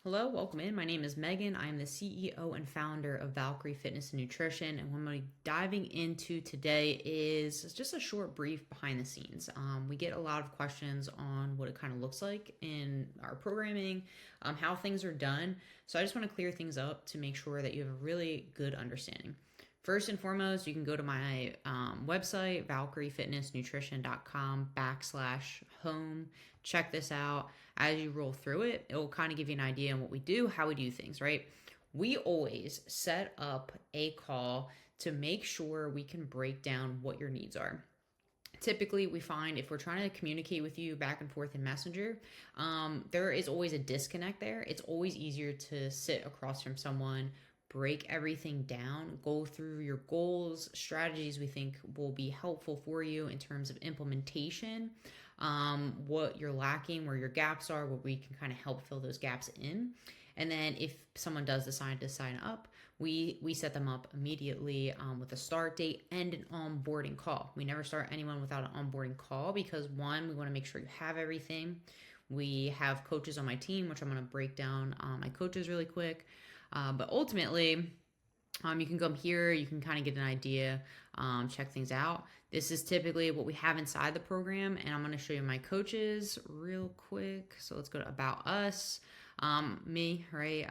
Hello, welcome in. My name is Megan. I am the CEO and founder of Valkyrie Fitness and Nutrition. And what I'm going to be diving into today is just a short brief behind the scenes. We get a lot of questions on what it kind of looks like in our programming, how things are done. So I just want to clear things up to make sure that you have a really good understanding. First and foremost, you can go to my website, valkyriefitnessnutrition.com/home. Check this out. As you roll through it, it will kind of give you an idea on what we do, how we do things, right? We always set up a call to make sure we can break down what your needs are. Typically, we find if we're trying to communicate with you back and forth in Messenger, there is always a disconnect there. It's always easier to sit across from someone, break everything down, go through your goals, strategies we think will be helpful for you in terms of implementation, what you're lacking, where your gaps are, where we can kind of help fill those gaps in. And then if someone does decide to sign up, we set them up immediately with a start date and an onboarding call. We never start anyone without an onboarding call because one, we want to make sure you have everything. We have coaches on my team, which I'm going to break down my coaches really quick. But ultimately, you can come here, you can kind of get an idea, check things out. This is typically what we have inside the program, and I'm going to show you my coaches real quick. So let's go to About Us. Me, right?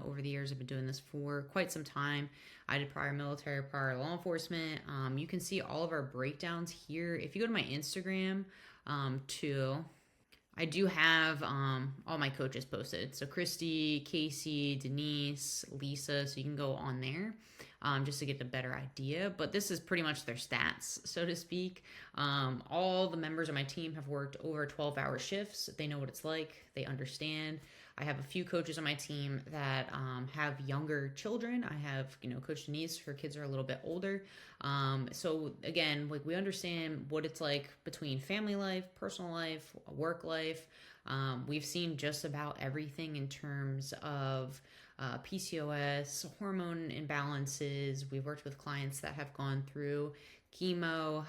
Over the years, I've been doing this for quite some time. I did prior military, prior law enforcement. You can see all of our breakdowns here. If you go to my Instagram, too, I do have all my coaches posted. So Christy, Casey, Denise, Lisa. So you can go on there just to get a better idea. But this is pretty much their stats, so to speak. All the members of my team have worked over 12-hour shifts. They know what it's like. They understand. I have a few coaches on my team that have younger children. I have, Coach Denise for kids who are a little bit older. So again, like we understand what it's like between family life, personal life, work life. We've seen just about everything in terms of PCOS, hormone imbalances. We've worked with clients that have gone through chemo,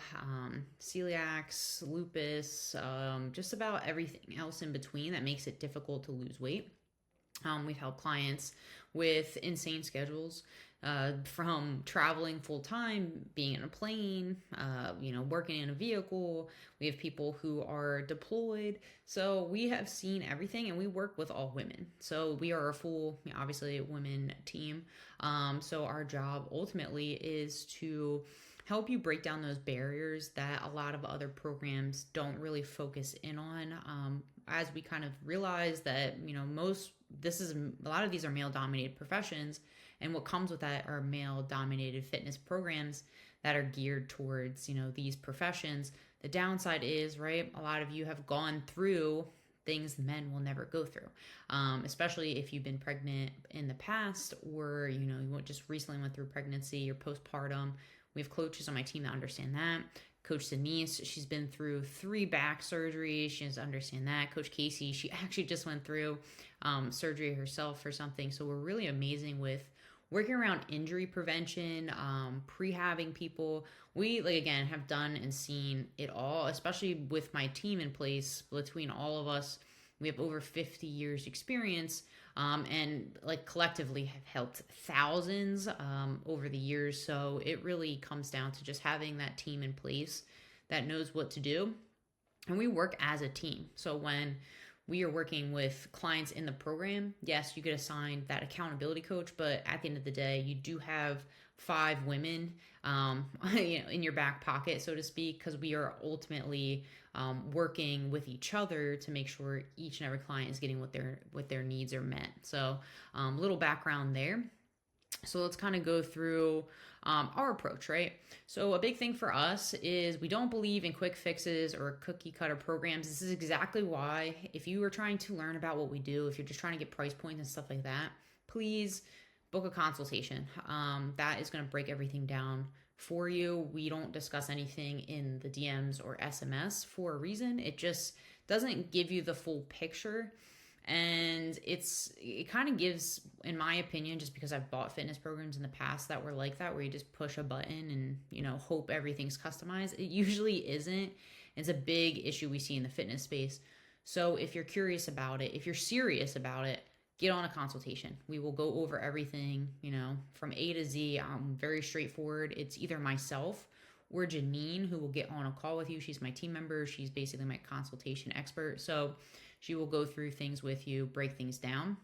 celiacs, lupus, just about everything else in between that makes it difficult to lose weight. We've helped clients with insane schedules, from traveling full time, being in a plane, working in a vehicle. We have people who are deployed. So we have seen everything, and we work with all women. So we are a full, obviously, women team. So our job ultimately is to help you break down those barriers that a lot of other programs don't really focus in on. As we kind of realize that, a lot of these are male dominated professions. And what comes with that are male dominated fitness programs that are geared towards, these professions. The downside is, right, a lot of you have gone through things men will never go through, especially if you've been pregnant in the past or, you just recently went through pregnancy or postpartum. We have coaches on my team that understand that. Coach Denise, she's been through 3 back surgeries. She does understand that. Coach Casey, she actually just went through surgery herself for something. So we're really amazing with working around injury prevention, prehabbing people. We, again, have done and seen it all, especially with my team in place. Between all of us, we have over 50 years experience, and collectively have helped thousands over the years. So it really comes down to just having that team in place that knows what to do. And we work as a team. So when we are working with clients in the program, yes, you get assigned that accountability coach, but at the end of the day, you do have 5 women, in your back pocket, so to speak, because we are ultimately working with each other to make sure each and every client is getting what their needs are met. So, little background there. So let's kind of go through our approach, right? So a big thing for us is we don't believe in quick fixes or cookie cutter programs. This is exactly why if you are trying to learn about what we do, if you're just trying to get price points and stuff like that, please book a consultation. That is going to break everything down for you. We don't discuss anything in the DMs or SMS for a reason. It just doesn't give you the full picture. And it kind of gives, in my opinion, just because I've bought fitness programs in the past that were like that, where you just push a button and, hope everything's customized. It usually isn't. It's a big issue we see in the fitness space. So if you're curious about it, if you're serious about it, get on a consultation. We will go over everything, from A to Z. Very straightforward. It's either myself or Janine who will get on a call with you. She's my team member. She's basically my consultation expert. So she will go through things with you, break things down.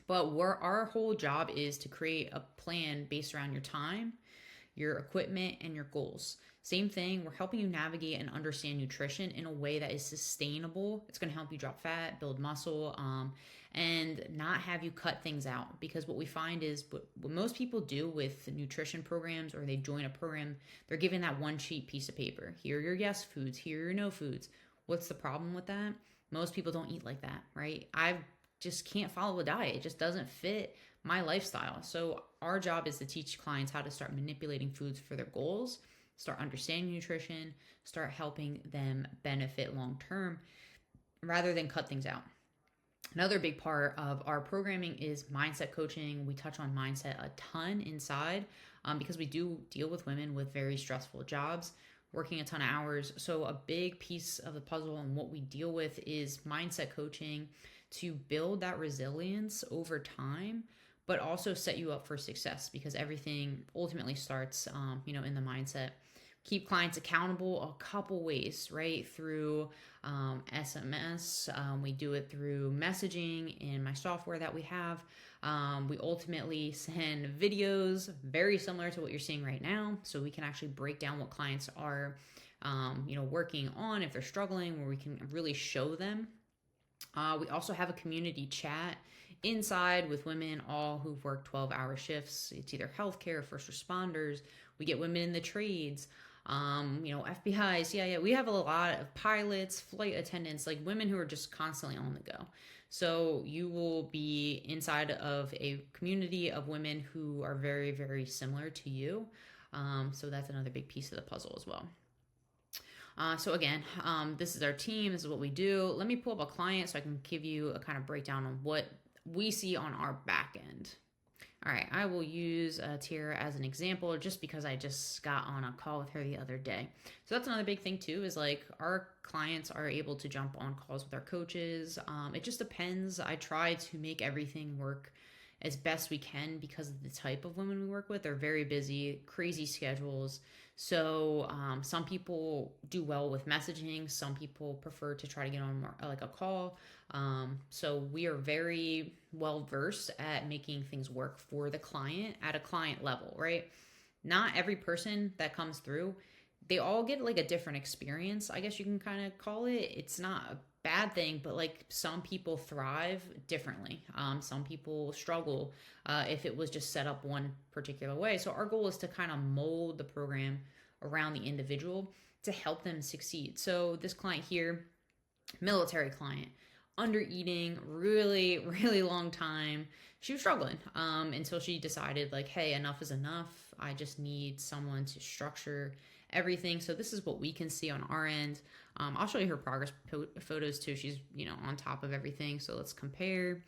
But our whole job is to create a plan based around your time, your equipment, and your goals. Same thing, we're helping you navigate and understand nutrition in a way that is sustainable. It's going to help you drop fat, build muscle, and not have you cut things out. Because what we find is what most people do with nutrition programs, or they join a program, they're given that one sheet piece of paper. Here are your yes foods, here are your no foods. What's the problem with that? Most people don't eat like that, right? I just can't follow a diet. It just doesn't fit my lifestyle. So our job is to teach clients how to start manipulating foods for their goals, start understanding nutrition, start helping them benefit long term rather than cut things out. Another big part of our programming is mindset coaching. We touch on mindset a ton inside because we do deal with women with very stressful jobs, working a ton of hours. So a big piece of the puzzle and what we deal with is mindset coaching to build that resilience over time, but also set you up for success, because everything ultimately starts, in the mindset. Keep clients accountable a couple ways, right? Through SMS. We do it through messaging in my software that we have. We ultimately send videos very similar to what you're seeing right now, so we can actually break down what clients are, working on if they're struggling, where we can really show them. We also have a community chat inside with women all who've worked 12-hour shifts. It's either healthcare, first responders. We get women in the trades, FBI, CIA. We have a lot of pilots, flight attendants, like women who are just constantly on the go. So you will be inside of a community of women who are very, very similar to you. So that's another big piece of the puzzle as well. So again, this is our team. This is what we do. Let me pull up a client so I can give you a kind of breakdown on what we see on our back end. All right, I will use Tira as an example just because I just got on a call with her the other day. So that's another big thing too, is like our clients are able to jump on calls with our coaches. It just depends. I try to make everything work as best we can because of the type of women we work with. They're very busy, crazy schedules. So some people do well with messaging. Some people prefer to try to get on more, like a call. So we are very well versed at making things work for the client at a client level, right? Not every person that comes through, they all get like a different experience, I guess you can kind of call it. It's not a bad thing, but like some people thrive differently. Some people struggle if it was just set up one particular way. So our goal is to kind of mold the program around the individual to help them succeed. So this client here, military client, under eating, really, really long time. She was struggling until she decided like, hey, enough is enough. I just need someone to structure everything. So this is what we can see on our end. I'll show you her progress photos too. She's, on top of everything. So let's compare.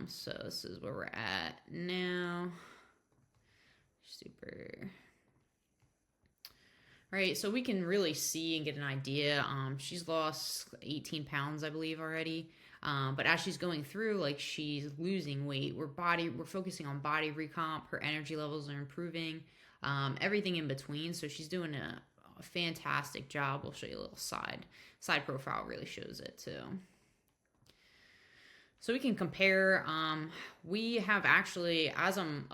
So this is where we're at now. Super. Right, so we can really see and get an idea. She's lost 18 pounds, I believe, already. But as she's going through, like, she's losing weight. We're focusing on body recomp. Her energy levels are improving. Everything in between. So she's doing a fantastic job. We'll show you a little side profile. Really shows it too. So we can compare. We have actually, as I'm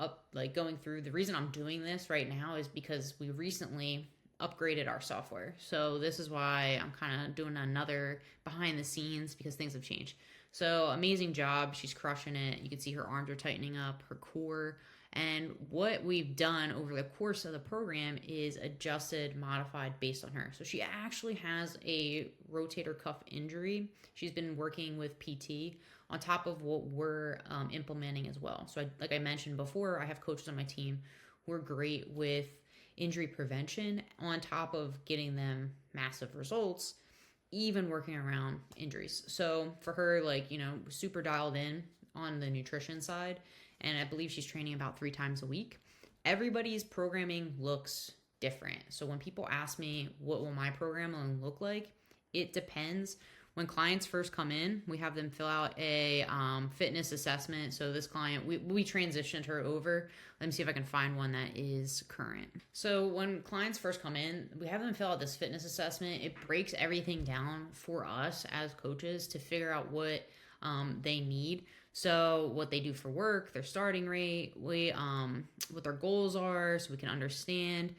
going through, the reason I'm doing this right now is because we recently upgraded our software. So this is why I'm kind of doing another behind the scenes, because things have changed. So amazing job. She's crushing it. You can see her arms are tightening up, her core. And what we've done over the course of the program is adjusted, modified based on her. So she actually has a rotator cuff injury. She's been working with PT on top of what we're implementing as well. So like I mentioned before, I have coaches on my team who are great with injury prevention on top of getting them massive results, even working around injuries. So for her, super dialed in on the nutrition side, and I believe she's training about 3 times a week. Everybody's programming looks different. So when people ask me what will my programming look like, it depends. When clients first come in, we have them fill out a fitness assessment. So this client, we transitioned her over. Let me see if I can find one that is current. So when clients first come in, we have them fill out this fitness assessment. It breaks everything down for us as coaches to figure out what they need. So what they do for work, their starting rate, what their goals are, so we can understand,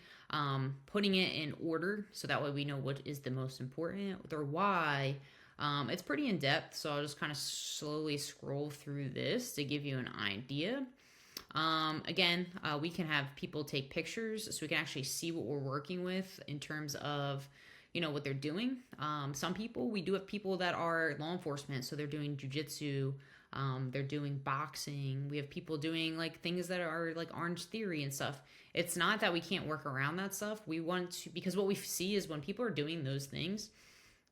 putting it in order, so that way we know what is the most important, their why. It's pretty in depth, so I'll just kind of slowly scroll through this to give you an idea. Again, we can have people take pictures so we can actually see what we're working with in terms of what they're doing. We do have people that are law enforcement, so they're doing jujitsu, they're doing boxing. We have people doing like things that are like Orange Theory and stuff. It's not that we can't work around that stuff. We want to, because what we see is when people are doing those things,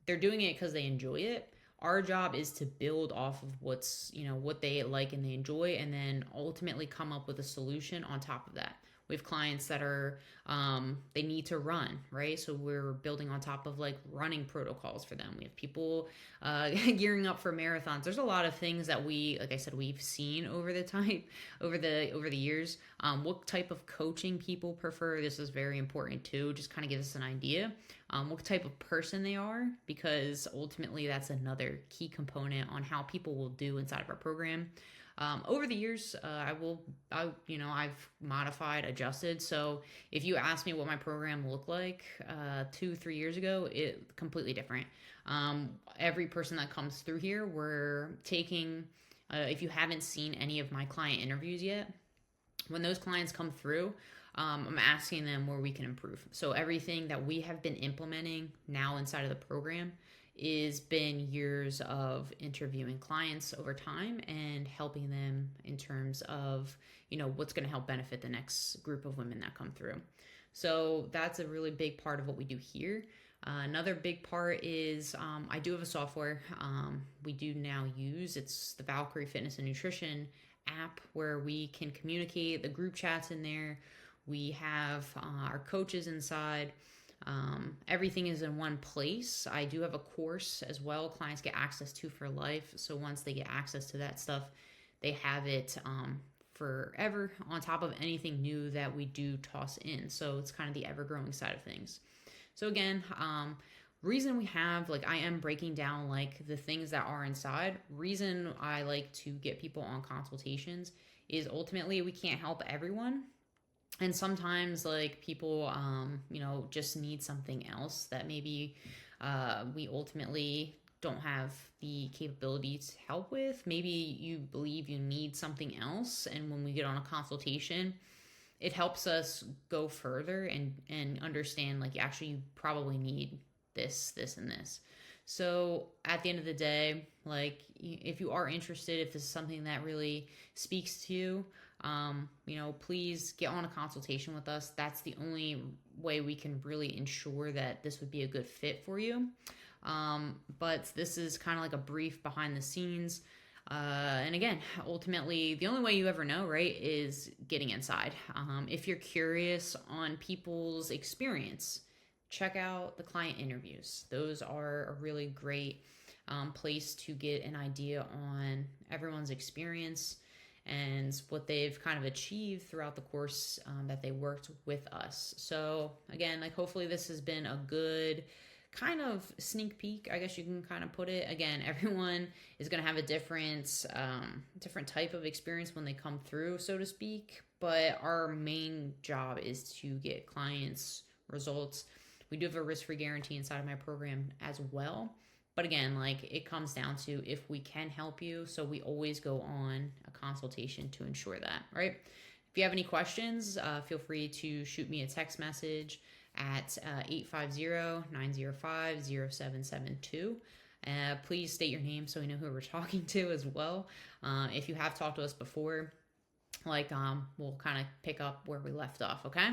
they're doing it because they enjoy it. Our job is to build off of what they like and they enjoy, and then ultimately come up with a solution on top of that. We have clients that are, they need to run, right? So we're building on top of like running protocols for them. We have people gearing up for marathons. There's a lot of things that like I said, we've seen over the years. What type of coaching people prefer? This is very important too. Just kind of gives us an idea. What type of person they are, because ultimately that's another key component on how people will do inside of our program. Over the years, I've modified, adjusted. So if you ask me what my program looked like 2-3 years ago, it completely different. Every person that comes through here, we're taking, if you haven't seen any of my client interviews yet, when those clients come through, I'm asking them where we can improve. So everything that we have been implementing now inside of the program is been years of interviewing clients over time and helping them in terms of, what's going to help benefit the next group of women that come through. So that's a really big part of what we do here. Another big part is I do have a software we do now use. It's the Valkyrie Fitness and Nutrition app, where we can communicate. The group chats in there. We have our coaches inside. Everything is in one place. I do have a course as well. Clients get access to for life. So once they get access to that stuff, they have it forever on top of anything new that we do toss in. So it's kind of the ever-growing side of things. So again, reason we have, I am breaking down the things that are inside. Reason I like to get people on consultations is ultimately we can't help everyone. And sometimes people, just need something else that maybe we ultimately don't have the capability to help with. Maybe you believe you need something else. And when we get on a consultation, it helps us go further and understand, actually you probably need this, and this. So at the end of the day, if you are interested, if this is something that really speaks to you, please get on a consultation with us. That's the only way we can really ensure that this would be a good fit for you. But this is kind of like a brief behind the scenes. And again, ultimately, the only way you ever know, right, is getting inside. If you're curious on people's experience, check out the client interviews. Those are a really great place to get an idea on everyone's experience and what they've kind of achieved throughout the course that they worked with us. So again, hopefully this has been a good kind of sneak peek, I guess you can kind of put it. Again, everyone is going to have a different type of experience when they come through, so to speak. But our main job is to get clients results. We do have a risk-free guarantee inside of my program as well. But again, it comes down to if we can help you. So we always go on a consultation to ensure that, right? If you have any questions, feel free to shoot me a text message at 850-905-0772. Please state your name so we know who we're talking to as well. If you have talked to us before, we'll kind of pick up where we left off, okay?